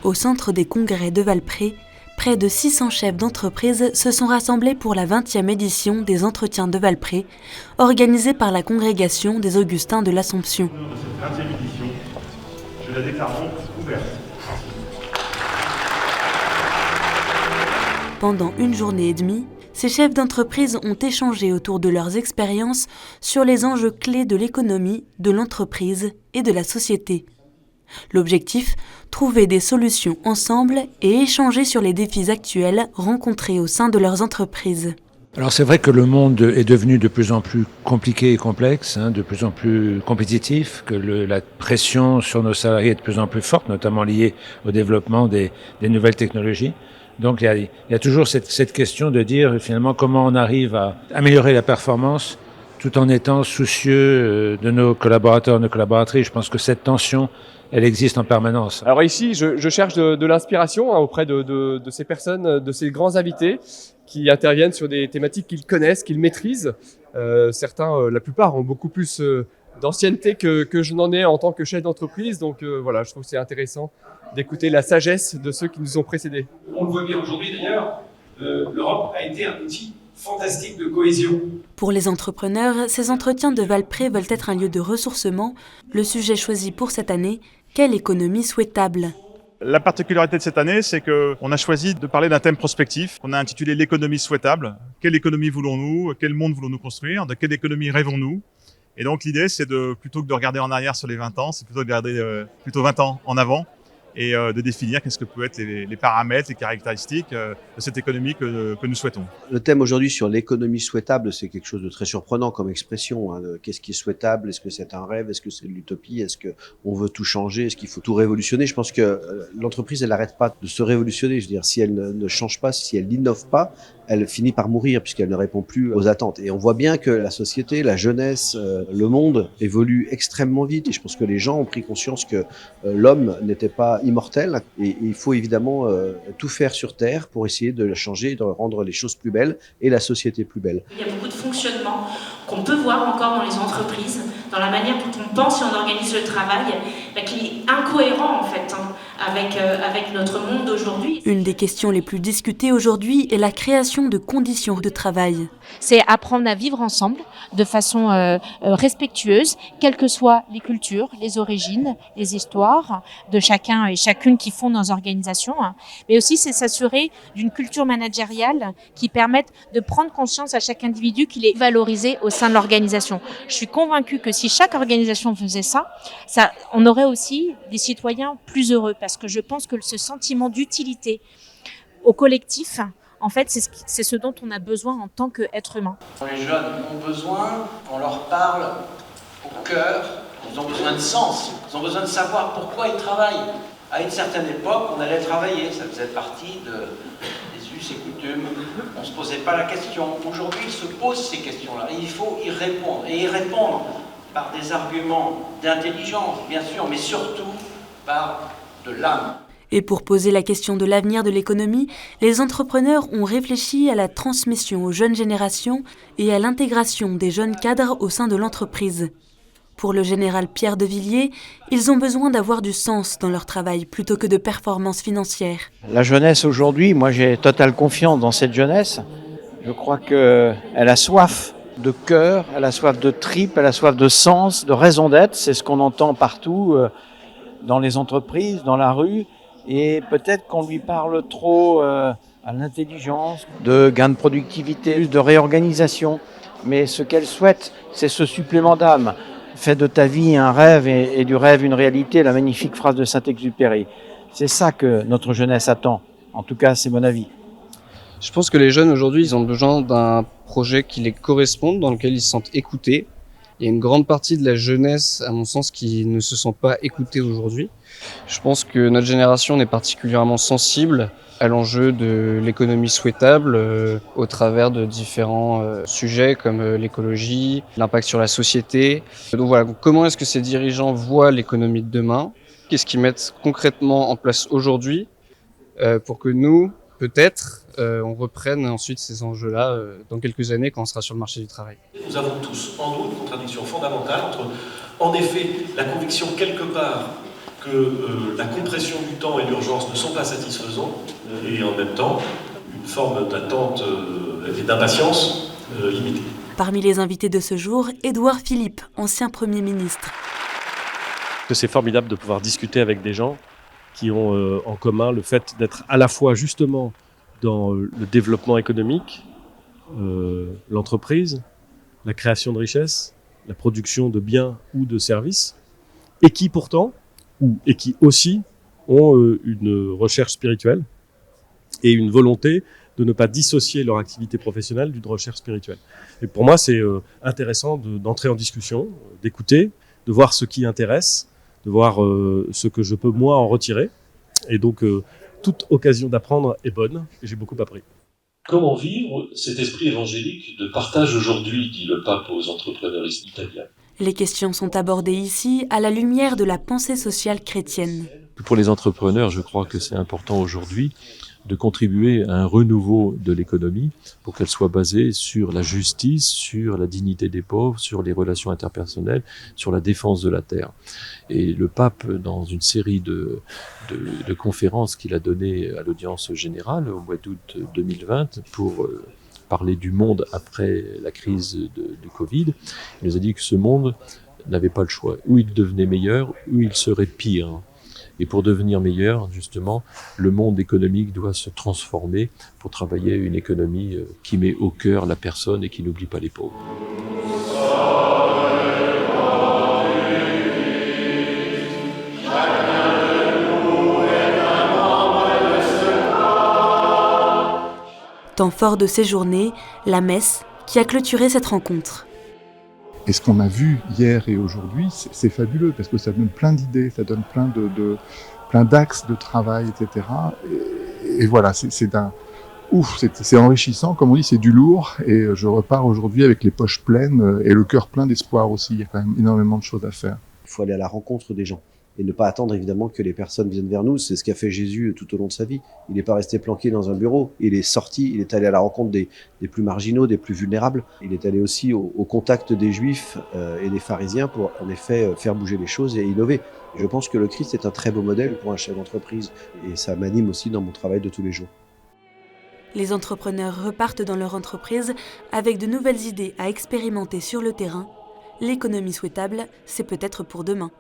Au centre des congrès de Valpré, près de 600 chefs d'entreprise se sont rassemblés pour la 20e édition des Entretiens de Valpré, organisée par la congrégation des Augustins de l'Assomption. De cette 20e édition, je la déclare ouverte. Pendant une journée et demie, ces chefs d'entreprise ont échangé autour de leurs expériences sur les enjeux clés de l'économie, de l'entreprise et de la société. L'objectif, trouver des solutions ensemble et échanger sur les défis actuels rencontrés au sein de leurs entreprises. Alors c'est vrai que le monde est devenu de plus en plus compliqué et complexe, de plus en plus compétitif, que la pression sur nos salariés est de plus en plus forte, notamment liée au développement des nouvelles technologies. Donc il y a toujours cette question de dire finalement comment on arrive à améliorer la performance tout en étant soucieux de nos collaborateurs, nos collaboratrices. Je pense que cette tension, elle existe en permanence. Alors ici, je cherche de l'inspiration auprès de ces personnes, de ces grands invités qui interviennent sur des thématiques qu'ils connaissent, qu'ils maîtrisent. Certains, la plupart, ont beaucoup plus d'ancienneté que je n'en ai en tant que chef d'entreprise. Donc voilà, je trouve que c'est intéressant d'écouter la sagesse de ceux qui nous ont précédés. On le voit bien aujourd'hui d'ailleurs, l'Europe a été un outil fantastique de cohésion. Pour les entrepreneurs, ces entretiens de Valpré veulent être un lieu de ressourcement. Le sujet choisi pour cette année, quelle économie souhaitable ? La particularité de cette année, c'est qu'on a choisi de parler d'un thème prospectif. On a intitulé l'économie souhaitable. Quelle économie voulons-nous ? Quel monde voulons-nous construire ? De quelle économie rêvons-nous ? Et donc l'idée, c'est plutôt que de regarder en arrière sur les 20 ans, c'est plutôt de regarder plutôt 20 ans en avant et de définir qu'est-ce que peuvent être les paramètres, les caractéristiques de cette économie que nous souhaitons. Le thème aujourd'hui sur l'économie souhaitable, c'est quelque chose de très surprenant comme expression. Qu'est-ce qui est souhaitable ? Est-ce que c'est un rêve ? Est-ce que c'est de l'utopie ? Est-ce qu'on veut tout changer ? Est-ce qu'il faut tout révolutionner ? Je pense que l'entreprise, elle n'arrête pas de se révolutionner. Je veux dire, si elle ne change pas, si elle n'innove pas, elle finit par mourir puisqu'elle ne répond plus aux attentes. Et on voit bien que la société, la jeunesse, le monde évolue extrêmement vite. Et je pense que les gens ont pris conscience que l'homme n'était pas immortel. Et il faut évidemment tout faire sur Terre pour essayer de changer, de rendre les choses plus belles et la société plus belle. Il y a beaucoup de fonctionnements qu'on peut voir encore dans les entreprises, dans la manière dont on pense et on organise le travail, qui est incohérent en fait avec notre monde d'aujourd'hui. Une des questions les plus discutées aujourd'hui est la création de conditions de travail. C'est apprendre à vivre ensemble de façon respectueuse, quelles que soient les cultures, les origines, les histoires de chacun et chacune qui font nos organisations. Mais aussi, c'est s'assurer d'une culture managériale qui permette de prendre conscience à chaque individu qu'il est valorisé au sein de l'organisation. Je suis convaincue que si chaque organisation faisait ça, on aurait aussi des citoyens plus heureux parce que je pense que ce sentiment d'utilité au collectif, en fait, c'est ce dont on a besoin en tant qu'être humain. Les jeunes ont besoin qu'on leur parle au cœur, ils ont besoin de sens, ils ont besoin de savoir pourquoi ils travaillent. À une certaine époque, on allait travailler, ça faisait partie des us et coutumes, on ne se posait pas la question. Aujourd'hui, ils se posent ces questions-là, et il faut y répondre, et y répondre par des arguments d'intelligence, bien sûr, mais surtout par de l'âme. Et pour poser la question de l'avenir de l'économie, les entrepreneurs ont réfléchi à la transmission aux jeunes générations et à l'intégration des jeunes cadres au sein de l'entreprise. Pour le général Pierre de Villiers, ils ont besoin d'avoir du sens dans leur travail plutôt que de performances financières. La jeunesse aujourd'hui, moi j'ai totale confiance dans cette jeunesse. Je crois qu'elle a soif de cœur, elle a soif de tripes, elle a soif de sens, de raison d'être. C'est ce qu'on entend partout dans les entreprises, dans la rue. Et peut-être qu'on lui parle trop à l'intelligence, de gain de productivité, de réorganisation. Mais ce qu'elle souhaite, c'est ce supplément d'âme. Fais de ta vie un rêve et du rêve une réalité, la magnifique phrase de Saint-Exupéry. C'est ça que notre jeunesse attend. En tout cas, c'est mon avis. Je pense que les jeunes aujourd'hui, ils ont besoin d'un projet qui les corresponde, dans lequel ils se sentent écoutés. Il y a une grande partie de la jeunesse, à mon sens, qui ne se sent pas écoutée aujourd'hui. Je pense que notre génération est particulièrement sensible à l'enjeu de l'économie souhaitable au travers de différents sujets comme l'écologie, l'impact sur la société. Donc voilà, comment est-ce que ces dirigeants voient l'économie de demain ? Qu'est-ce qu'ils mettent concrètement en place aujourd'hui pour que nous, peut-être, on reprenne ensuite ces enjeux-là dans quelques années quand on sera sur le marché du travail. Nous avons tous en nous une contradiction fondamentale entre, en effet, la conviction quelque part que que la compression du temps et l'urgence ne sont pas satisfaisants, et en même temps, une forme d'attente et d'impatience limitée. Parmi les invités de ce jour, Édouard Philippe, ancien Premier ministre. C'est formidable de pouvoir discuter avec des gens qui ont en commun le fait d'être à la fois justement dans le développement économique, l'entreprise, la création de richesses, la production de biens ou de services, et qui pourtant, et qui aussi ont une recherche spirituelle et une volonté de ne pas dissocier leur activité professionnelle d'une recherche spirituelle. Et pour moi, c'est intéressant d'entrer en discussion, d'écouter, de voir ce qui intéresse, de voir ce que je peux moi en retirer. Et donc, toute occasion d'apprendre est bonne, et j'ai beaucoup appris. Comment vivre cet esprit évangélique de partage aujourd'hui, dit le pape aux entrepreneurs italiens? Les questions sont abordées ici à la lumière de la pensée sociale chrétienne. Pour les entrepreneurs, je crois que c'est important aujourd'hui de contribuer à un renouveau de l'économie pour qu'elle soit basée sur la justice, sur la dignité des pauvres, sur les relations interpersonnelles, sur la défense de la terre. Et le pape, dans une série de conférences qu'il a données à l'audience générale au mois d'août 2020 pour parler du monde après la crise du Covid, il nous a dit que ce monde n'avait pas le choix. Ou il devenait meilleur, ou il serait pire. Et pour devenir meilleur, justement, le monde économique doit se transformer pour travailler une économie qui met au cœur la personne et qui n'oublie pas les pauvres. Temps fort de ces journées, la messe qui a clôturé cette rencontre. Et ce qu'on a vu hier et aujourd'hui, c'est fabuleux parce que ça donne plein d'idées, ça donne plein d'axes de travail, etc. Et voilà, c'est enrichissant, comme on dit, c'est du lourd. Et je repars aujourd'hui avec les poches pleines et le cœur plein d'espoir aussi. Il y a quand même énormément de choses à faire. Il faut aller à la rencontre des gens et ne pas attendre évidemment que les personnes viennent vers nous. C'est ce qu'a fait Jésus tout au long de sa vie. Il n'est pas resté planqué dans un bureau. Il est sorti, il est allé à la rencontre des plus marginaux, des plus vulnérables. Il est allé aussi au contact des Juifs et des pharisiens pour en effet faire bouger les choses et innover. Je pense que le Christ est un très beau modèle pour un chef d'entreprise et ça m'anime aussi dans mon travail de tous les jours. Les entrepreneurs repartent dans leur entreprise avec de nouvelles idées à expérimenter sur le terrain. L'économie souhaitable, c'est peut-être pour demain.